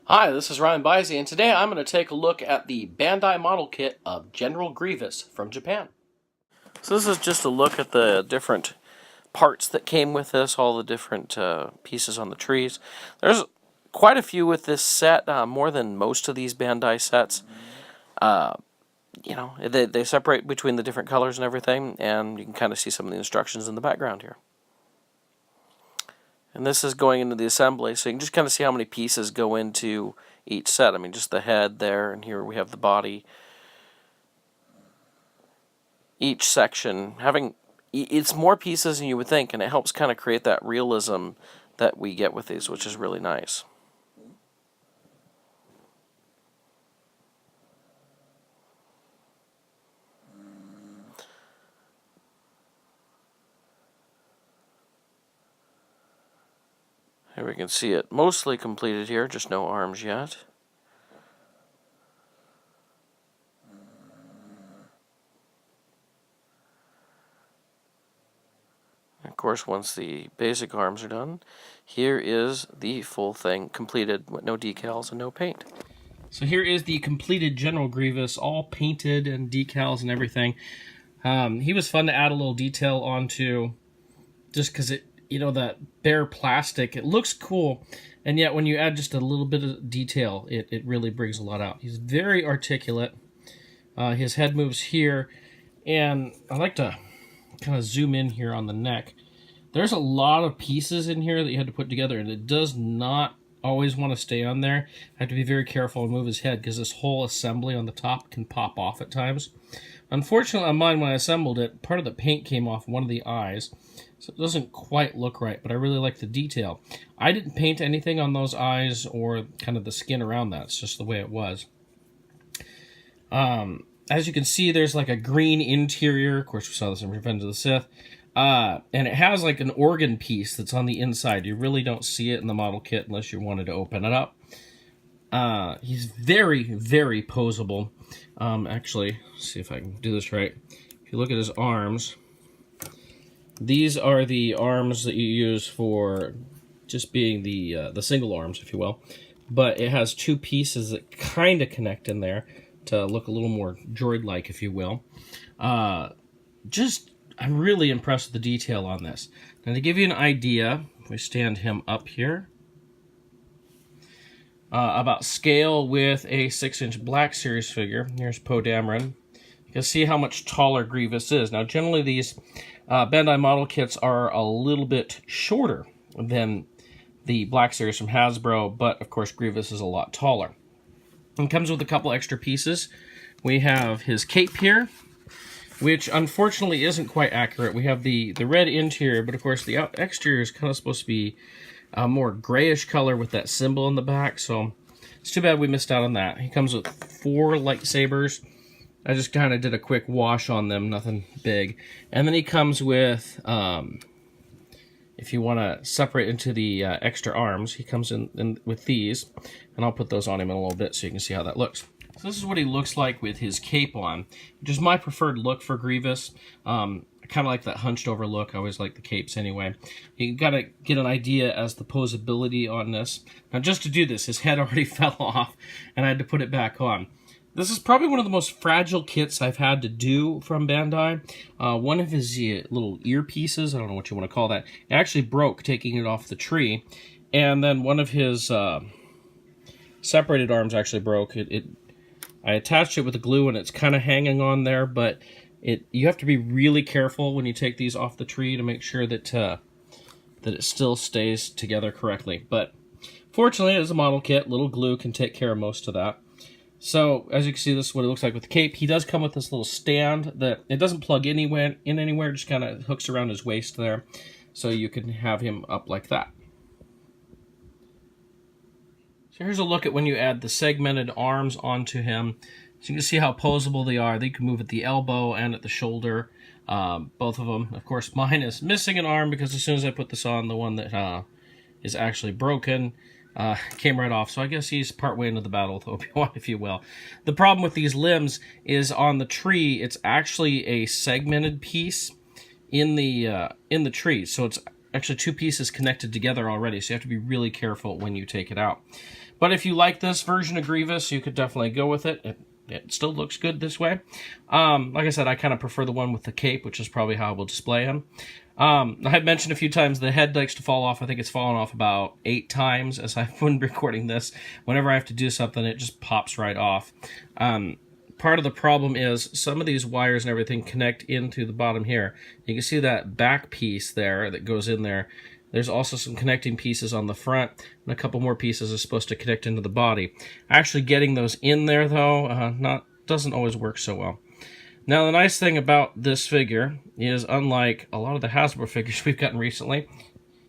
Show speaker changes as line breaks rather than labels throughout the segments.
Hi, this is MrByZ, and today I'm going to take a look at the Bandai model kit of General Grievous from Japan. So this is just a look at the different parts that came with this, all the different pieces on the trees. There's quite a few with this set, more than most of these Bandai sets. They separate between the different colors and everything, and you can kind of see some of the instructions in the background here. And this is going into the assembly, so you can just kind of see how many pieces go into each set. I mean, just the head there, and here we have the body. Each section it's more pieces than you would think, and it helps kind of create that realism that we get with these, which is really nice. Here we can see it mostly completed here, just no arms yet. Of course, once the basic arms are done, here is the full thing completed with no decals and no paint. So here is the completed General Grievous, all painted and decals and everything. He was fun to add a little detail onto, just because that bare plastic, it looks cool, and yet when you add just a little bit of detail, it really brings a lot out. He's very articulate. His head moves here, and I like to kind of zoom in here on the neck. There's a lot of pieces in here that you had to put together, and it does not always want to stay on there. I have to be very careful and move his head, because this whole assembly on the top can pop off at times. Unfortunately on mine, when I assembled it, part of the paint came off one of the eyes, so it doesn't quite look right, but I really like the detail. I didn't paint anything on those eyes or kind of the skin around that. It's just the way it was. As you can see, there's like a green interior. Of course, we saw this in Revenge of the Sith. And it has like an organ piece that's on the inside. You really don't see it in the model kit unless you wanted to open it up. He's very, very posable. Actually, let's see if I can do this right. If you look at his arms, these are the arms that you use for just being the single arms, if you will. But it has two pieces that kind of connect in there to look a little more droid-like, if you will. I'm really impressed with the detail on this. Now, to give you an idea, if we stand him up here, about scale with a 6-inch Black Series figure. Here's Poe Dameron. You can see how much taller Grievous is. Now, generally, these Bandai model kits are a little bit shorter than the Black Series from Hasbro, but, of course, Grievous is a lot taller. And comes with a couple extra pieces. We have his cape here, which unfortunately isn't quite accurate. We have the red interior, but of course the exterior is kind of supposed to be a more grayish color with that symbol in the back, so it's too bad we missed out on that. He comes with 4 lightsabers. I just kind of did a quick wash on them, nothing big. And then he comes with, if you want to separate into the extra arms, he comes in with these, and I'll put those on him in a little bit so you can see how that looks. So this is what he looks like with his cape on, which is my preferred look for Grievous. I kind of like that hunched over look. I always like the capes anyway. You got to get an idea as the posability on this. Now, just to do this, his head already fell off, and I had to put it back on. This is probably one of the most fragile kits I've had to do from Bandai. One of his little earpieces, I don't know what you want to call that, it actually broke taking it off the tree. And then one of his separated arms actually broke. I attached it with the glue, and it's kind of hanging on there, but you have to be really careful when you take these off the tree to make sure that it still stays together correctly. But fortunately, it is a model kit. Little glue can take care of most of that. So, as you can see, this is what it looks like with the cape. He does come with this little stand that it doesn't plug anywhere, just kind of hooks around his waist there, so you can have him up like that. So here's a look at when you add the segmented arms onto him. So you can see how posable they are. They can move at the elbow and at the shoulder, both of them. Of course, mine is missing an arm because as soon as I put this on, the one that is actually broken came right off. So I guess he's partway into the battle with Obi-Wan, if you will. The problem with these limbs is on the tree, it's actually a segmented piece in the tree. So it's actually two pieces connected together already, so you have to be really careful when you take it out. But if you like this version of Grievous, you could definitely go with it. It still looks good this way. Like I said, I kind of prefer the one with the cape, which is probably how I will display him. I've mentioned a few times the head likes to fall off. I think it's fallen off about 8 times as I've been recording this. Whenever I have to do something, it just pops right off. Part of the problem is some of these wires and everything connect into the bottom here. You can see that back piece there that goes in there. There's also some connecting pieces on the front, and a couple more pieces are supposed to connect into the body. Actually getting those in there, though, doesn't always work so well. Now, the nice thing about this figure is, unlike a lot of the Hasbro figures we've gotten recently,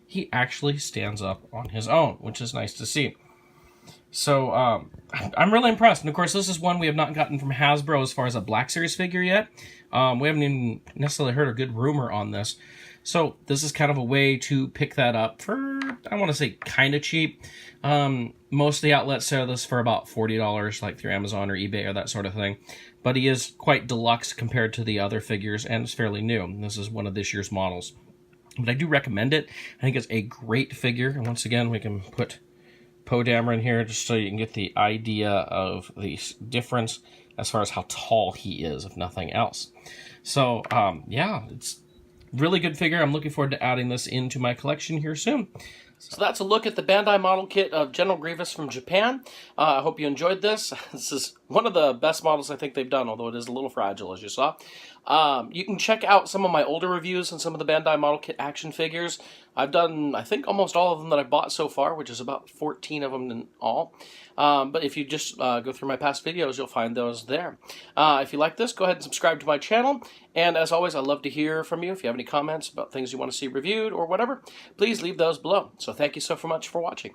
he actually stands up on his own, which is nice to see. So, I'm really impressed. And, of course, this is one we have not gotten from Hasbro as far as a Black Series figure yet. We haven't even necessarily heard a good rumor on this. So, this is kind of a way to pick that up for, I want to say, kind of cheap. Most of the outlets sell this for about $40, like through Amazon or eBay or that sort of thing. But he is quite deluxe compared to the other figures, and it's fairly new. This is one of this year's models. But I do recommend it. I think it's a great figure. And once again, we can put Poe Dameron here just so you can get the idea of the difference as far as how tall he is, if nothing else. So, yeah, it's a really good figure. I'm looking forward to adding this into my collection here soon. So that's a look at the Bandai model kit of General Grievous from Japan. I hope you enjoyed this. This is one of the best models I think they've done, although it is a little fragile, as you saw. You can check out some of my older reviews on some of the Bandai model kit action figures. I've done, I think, almost all of them that I've bought so far, which is about 14 of them in all. But if you just go through my past videos, you'll find those there. If you like this, go ahead and subscribe to my channel. And as always, I'd love to hear from you. If you have any comments about things you want to see reviewed or whatever, please leave those below. So thank you so much for watching.